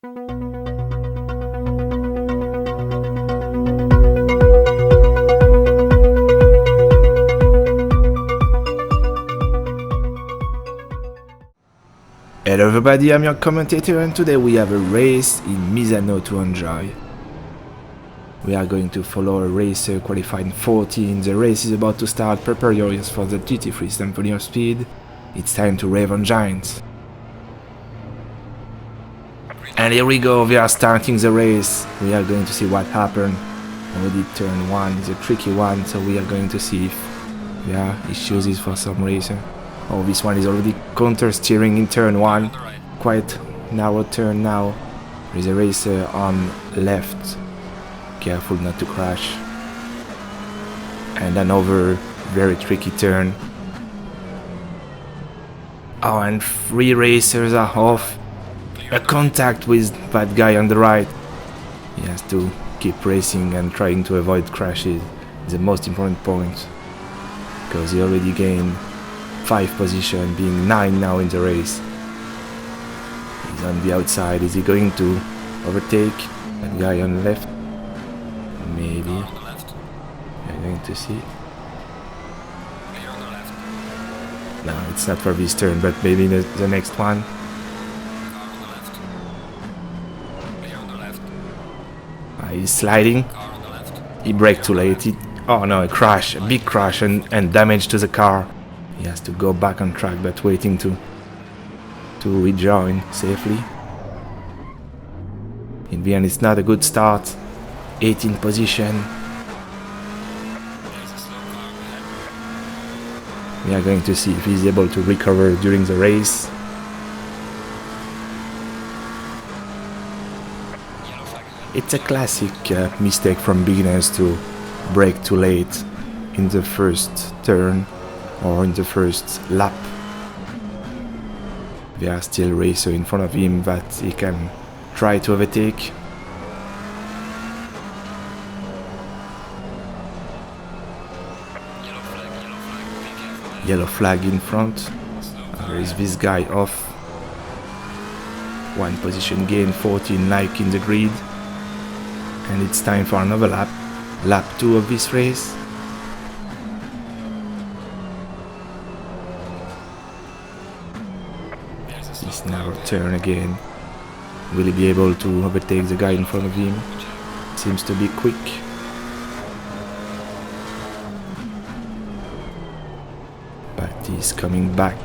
Hello everybody, I'm your commentator and today we have a race in Misano to enjoy. We are going to follow a racer qualifying 14. The race is about to start. Prepare your ears for the GT3 Symphony of Speed. It's time to rave on giants. And here we go, we are starting the race. We are going to see what happened. Already turn 1 is a tricky one, so we are going to see if there are issues for some racer. Oh, this one is already counter steering in turn 1. Quite narrow turn now. There is a racer on left. Careful not to crash. And another very tricky turn. Oh, and 3 racers are off. A contact with that guy on the right. He has to keep racing and trying to avoid crashes. It's the most important point. Because he already gained 5 position, being 9 now in the race. He's on the outside. Is he going to overtake that guy on the left? Maybe. We're going to see. No, it's not for this turn, but maybe the next one. He's sliding. He braked too late. Oh no, a crash, a big crash and damage to the car. He has to go back on track, but waiting to rejoin safely. In the end, it's not a good start. 18th position. We are going to see if he's able to recover during the race. It's a classic mistake from beginners to brake too late in the first turn or in the first lap. There are still racers in front of him that he can try to overtake. Yellow flag in front. There is this guy off. 1 position gain, 14 like in the grid. And it's time for another lap. Lap 2 of this race. This narrow turn again. Will he be able to overtake the guy in front of him? Seems to be quick. But he's coming back.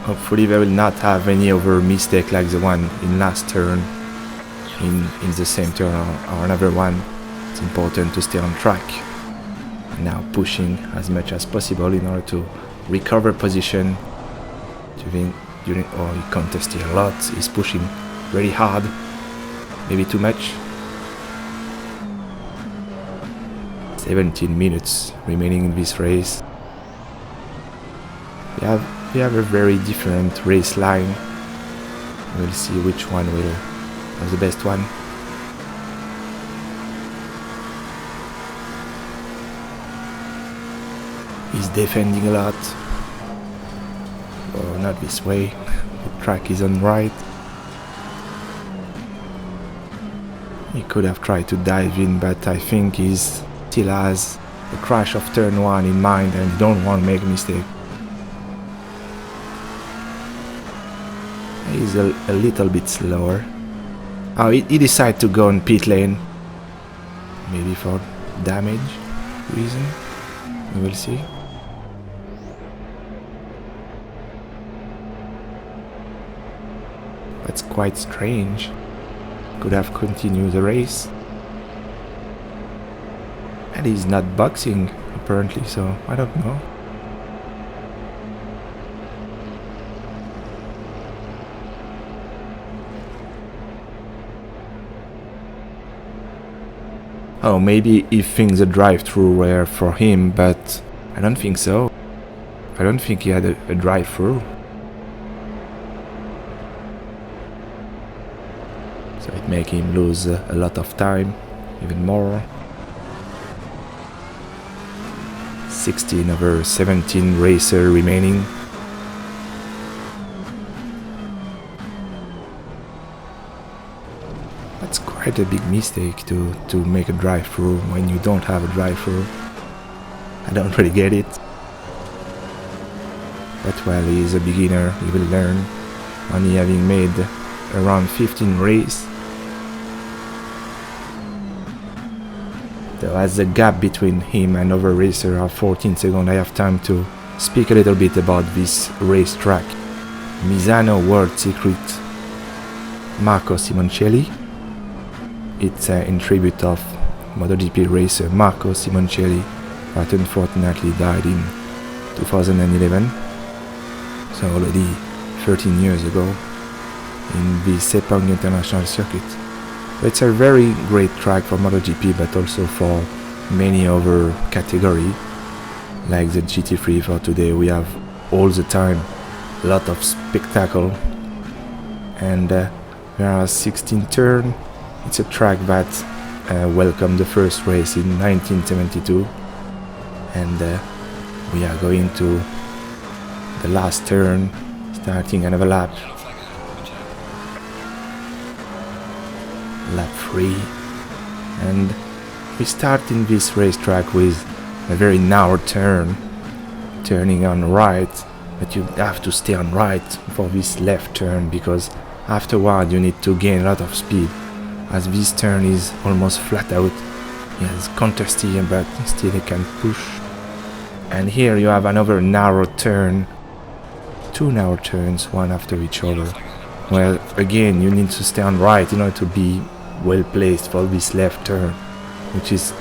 Hopefully they will not have any other mistake like the one in last turn in the same turn or another one. It's important to stay on track. And now pushing as much as possible in order to recover position. Oh, he contested a lot. He's pushing very hard. Maybe too much. 17 minutes remaining in this race. We have a very different race line. We'll see which one will have the best one. He's defending a lot. Oh, not this way. The track is on right. He could have tried to dive in, but I think he still has the crash of turn 1 in mind and don't want to make a mistake. He's a little bit slower. Oh, he decided to go in pit lane. Maybe for damage reason. We will see. That's quite strange. Could have continued the race. And he's not boxing apparently, so I don't know. Oh, maybe he thinks the drive-through were for him, but I don't think so. I don't think he had a drive-through. So it makes him lose a lot of time, even more. 16 over 17 racer remaining. That's quite a big mistake to make a drive-through when you don't have a drive-through. I don't really get it. But while he is a beginner, he will learn, only having made around 15 races. So as the gap between him and other racer are 14 seconds, I have time to speak a little bit about this racetrack. Misano World Secret Marco Simoncelli. It's in tribute of MotoGP racer Marco Simoncelli, that unfortunately died in 2011. So already 13 years ago in the Sepang International Circuit. It's a very great track for MotoGP, but also for many other categories, like the GT3 for today. We have all the time a lot of spectacle, and there are 16 turns. It's a track that welcomed the first race in 1972, and we are going to the last turn, starting another lap. Lap 3, and we start in this racetrack with a very narrow turn, turning on right, but you have to stay on right for this left turn, because afterward you need to gain a lot of speed, as this turn is almost flat out. Yes, contested, but still you can push. And here you have another narrow turn, two narrow turns, one after each other. Well, again, you need to stay on right in order to be well placed for this left turn, which is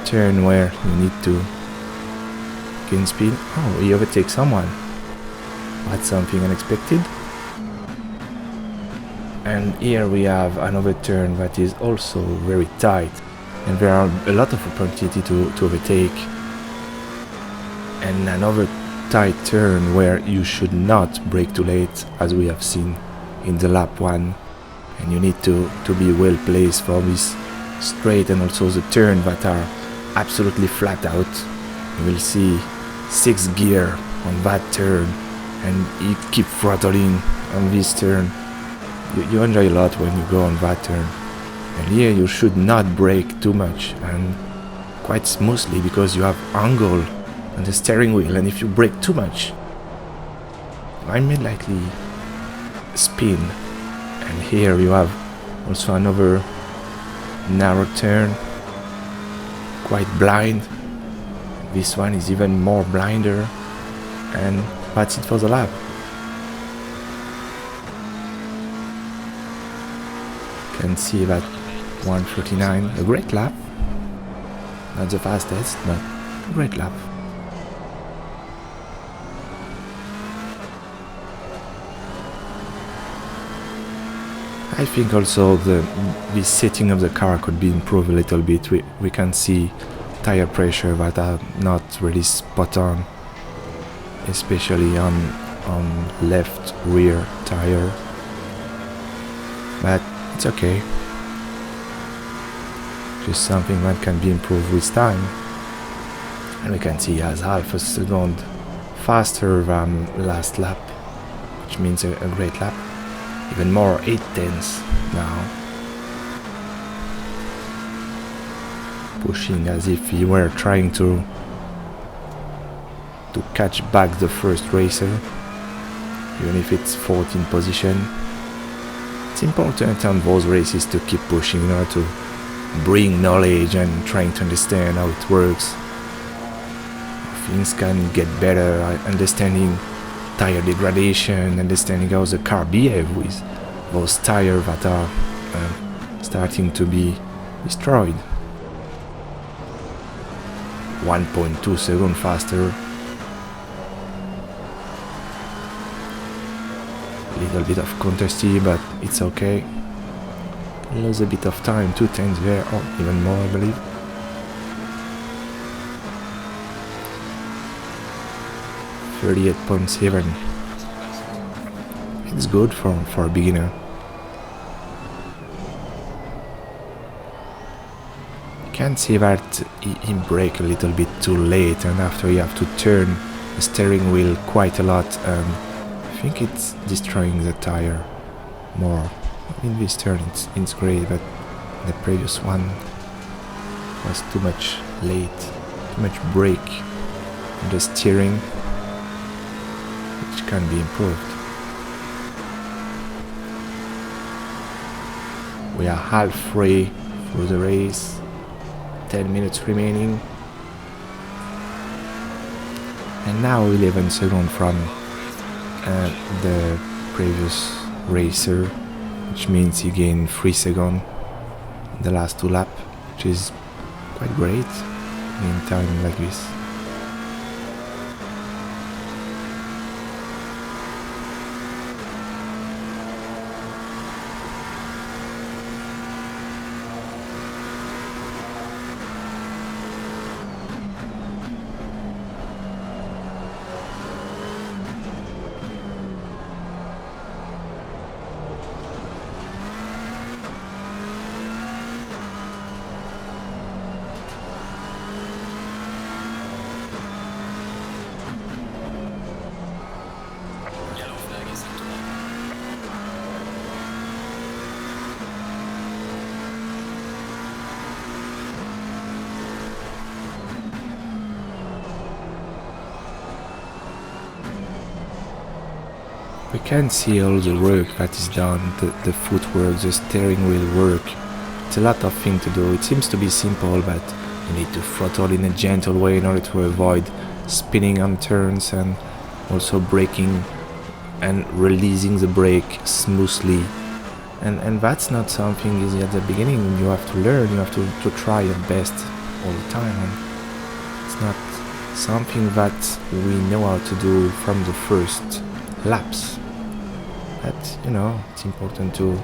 turn where you need to gain speed. Oh, he overtakes someone. That's something unexpected. And here we have another turn that is also very tight, and there are a lot of opportunity to overtake. And another tight turn where you should not brake too late, as we have seen in the lap 1, and you need to be well placed for this straight, and also the turn that are absolutely flat out. You will see 6 gear on that turn, and you keep throttling on this turn. You enjoy a lot when you go on that turn. And here you should not brake too much and quite smoothly, because you have angle on the steering wheel, and if you brake too much, I may likely spin. And here you have also another narrow turn, quite blind. This one is even more blinder, and that's it for the lap. You can see that 1:39, a great lap, not the fastest, but a great lap. I think also the setting of the car could be improved a little bit. We can see tire pressure that are not really spot on, especially on left rear tire. But it's okay. Just something that can be improved with time. And we can see he has half a second faster than last lap, which means a great lap. Even more 8/10 now. Pushing as if he were trying to catch back the first racer, even if it's 14th position. It's important on those races to keep pushing in order to bring knowledge and trying to understand how it works. Things can get better, understanding tire degradation, understanding how the car behaves with those tires that are starting to be destroyed. 1.2 seconds faster. A little bit of contesty, but it's okay. Lose a bit of time, 2/10 there, or even more, I believe. .7. It's good for a beginner. can see that he brake a little bit too late, and after you have to turn the steering wheel quite a lot, and I think it's destroying the tire more. In this turn it's great, but the previous one was too much late, too much brake on the steering, which can be improved. We are halfway through the race, 10 minutes remaining, and now 11 seconds from the previous racer, which means he gained 3 seconds in the last 2 laps, which is quite great in time like this. We can see all the work that is done, the footwork, the steering wheel work. It's a lot of things to do. It seems to be simple, but you need to throttle in a gentle way in order to avoid spinning on turns, and also braking and releasing the brake smoothly. And that's not something easy at the beginning. You have to learn, you have to try your best all the time. And it's not something that we know how to do from the first laps. But it's important to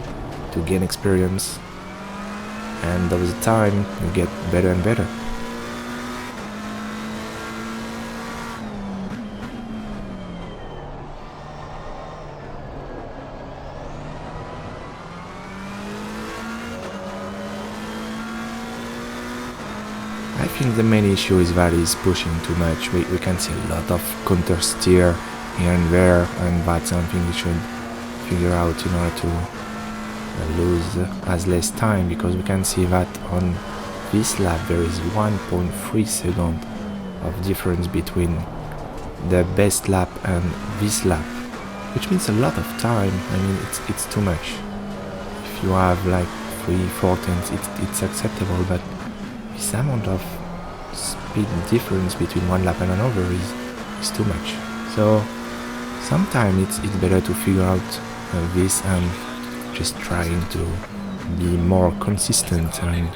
gain experience, and over the time you get better and better. I think the main issue is that he's pushing too much. We can see a lot of counter steer here and there, and that's something we should figure out in order to lose as less time, because we can see that on this lap there is 1.3 seconds of difference between the best lap and this lap, which means a lot of time. I mean, it's too much. If you have like 3-4 tenths, it's acceptable, but this amount of speed difference between one lap and another is too much. So sometimes it's better to figure out this and just trying to be more consistent and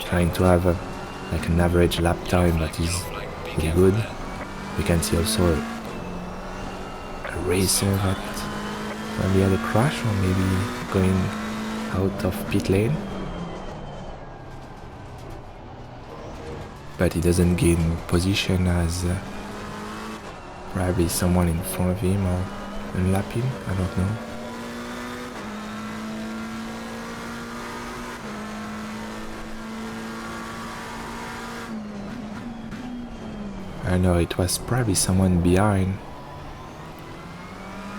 trying to have like an average lap time that is pretty good. We can see also a racer that probably had a crash, or maybe going out of pit lane, but he doesn't gain position as probably someone in front of him or unlap him, I don't know. I know it was probably someone behind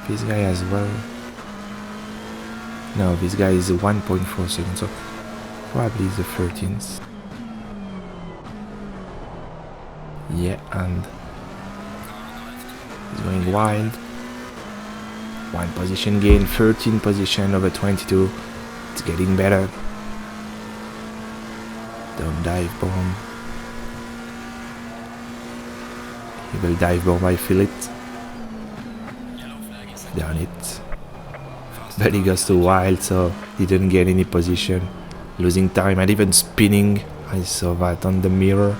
this guy as well. No, this guy is 1.4 seconds, so probably the 13th. Yeah, and he's going wild. 1 position gain, 13 position over 22. It's getting better. Don't dive bomb. He will dive bomb, I feel it. Done it. But he goes too wild, so he didn't get any position. Losing time and even spinning. I saw that on the mirror.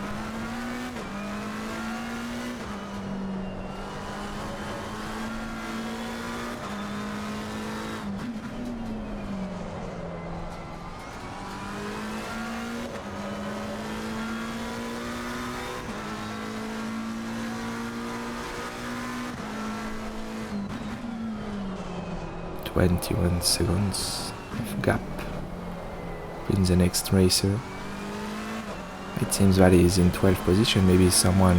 .21 seconds of gap between the next racer. It seems that he's in 12th position. Maybe someone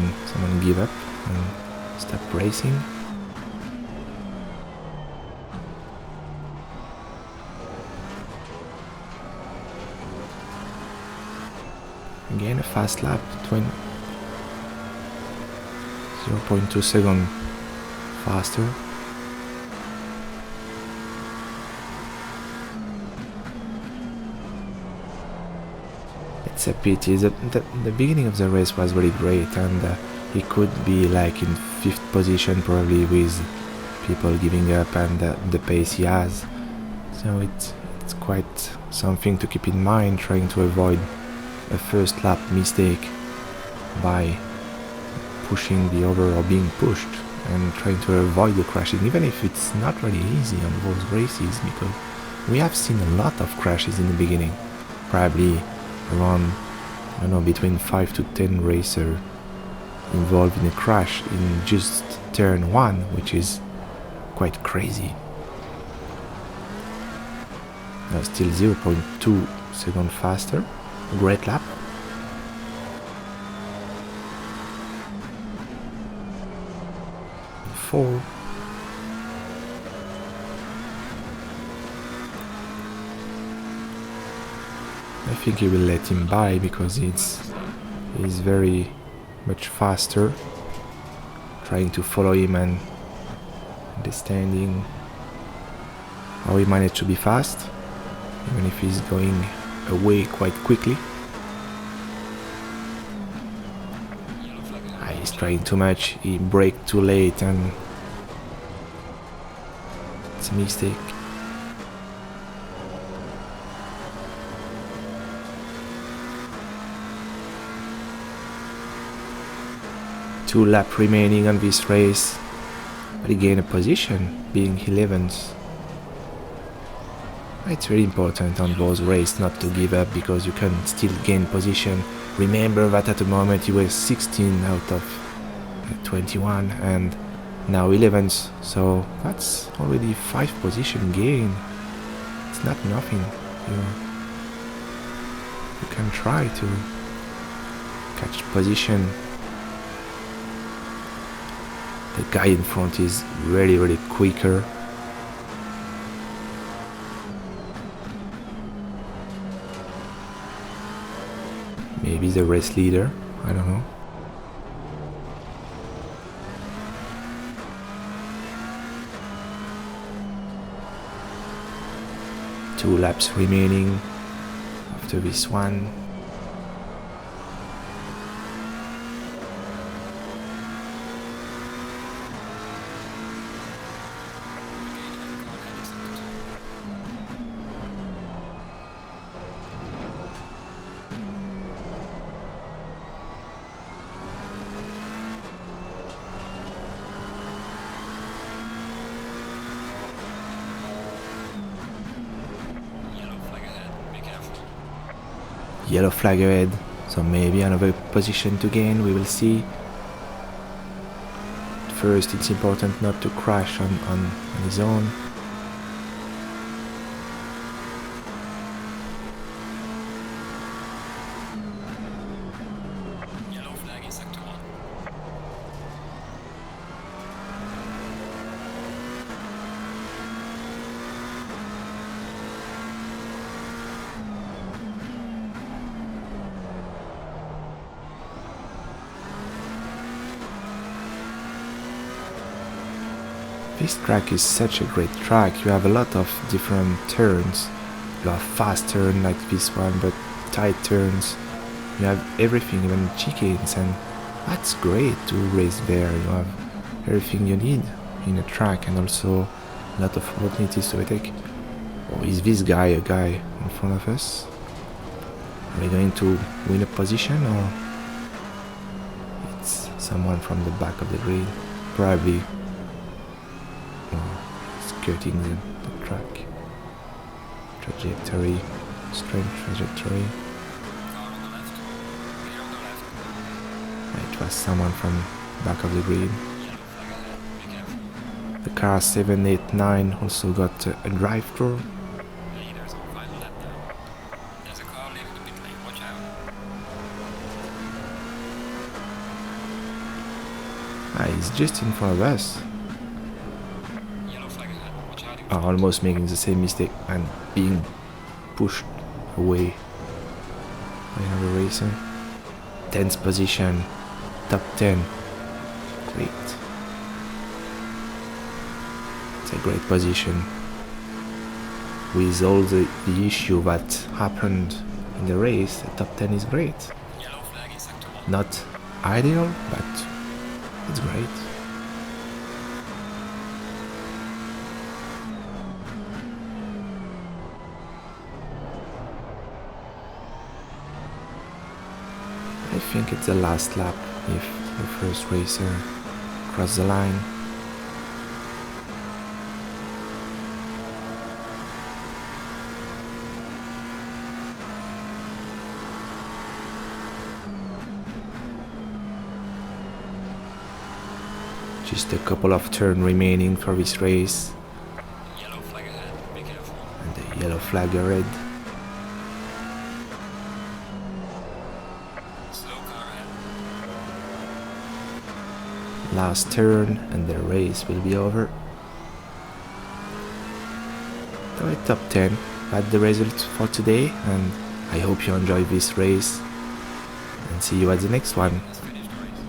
give up and stop racing. Again a fast lap, 0.2 seconds faster. It's a pity. The beginning of the race was really great, and he could be like in 5th position probably, with people giving up and the pace he has. So it's quite something to keep in mind, trying to avoid a first lap mistake by pushing the other or being pushed, and trying to avoid the crashes, even if it's not really easy on those races, because we have seen a lot of crashes in the beginning, probably around, I don't know, between 5 to 10 racers involved in a crash in just turn 1, which is quite crazy. Now still 0.2 seconds faster. Great lap. Four. I think he will let him by because he's very much faster. Trying to follow him and understanding how he managed to be fast, even if he's going away quite quickly. He's trying too much, he braked too late, and it's a mistake. Two laps remaining on this race, but he gained a position, being 11th. It's really important on those races not to give up, because you can still gain position. Remember that at the moment you were 16 out of 21 and now 11th, so that's already 5 position gain. It's not nothing. You can try to catch position. The guy in front is really quicker. Maybe the race leader, I don't know. Two laps remaining after this one. Yellow flag ahead, so maybe another position to gain, we will see. First, it's important not to crash on his own. Yellow flag in sector 1. This track is such a great track. You have a lot of different turns. You have fast turns like this one, but tight turns. You have everything, even chickens, and that's great to race there. You have everything you need in a track, and also a lot of opportunities to attack. Or is this guy a guy in front of us? Are we going to win a position, or it's someone from the back of the grid? Probably skirting the track. Trajectory, straight trajectory. It was someone from back of the grid. The car 789 also got a drive-through. He's just in front of us. Yellow flag ahead. Watch out. Are almost making the same mistake and being pushed away by another racer. 10th position, top 10. Great. It's a great position. With all the issue that happened in the race, the top 10 is great. Yellow flag in sector 1. Not ideal, but it's great. I think it's the last lap if the first racer crosses the line. Just a couple of turns remaining for this race, Yellow flag ahead. Be careful. and the yellow flag are red. Slow car ahead. Last turn and the race will be over. So at top 10, that's the result for today, and I hope you enjoyed this race, and see you at the next one. Let's finish the race.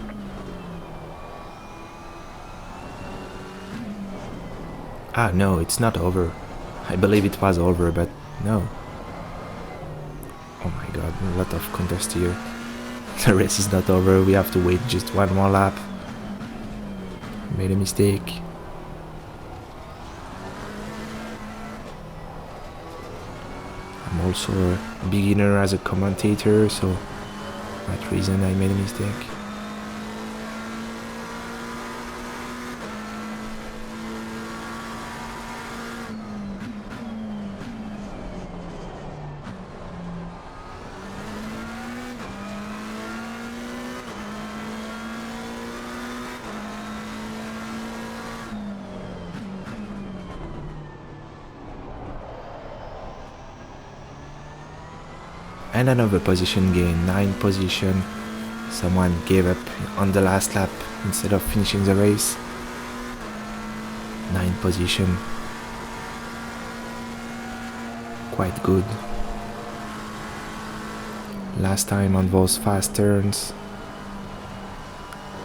Ah no, it's not over. I believe it was over, but no. Oh my god, a lot of contest here. The race is not over, we have to wait just one more lap. Made a mistake. I'm also a beginner as a commentator, so for that reason I made a mistake. And another position gain, 9th position. Someone gave up on the last lap instead of finishing the race. 9th position. Quite good. Last time on those fast turns.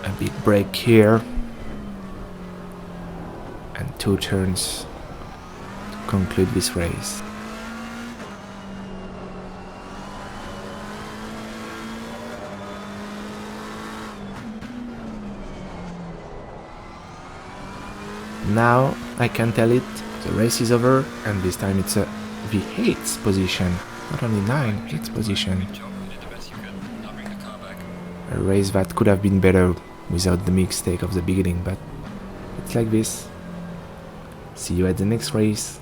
A big break here. And 2 turns to conclude this race. Now I can tell it, the race is over, and this time it's the 8th position, not only 9, 8th position. Good job. You did the best you could. Now bring the car back. A race that could have been better without the mistake of the beginning, but it's like this. See you at the next race.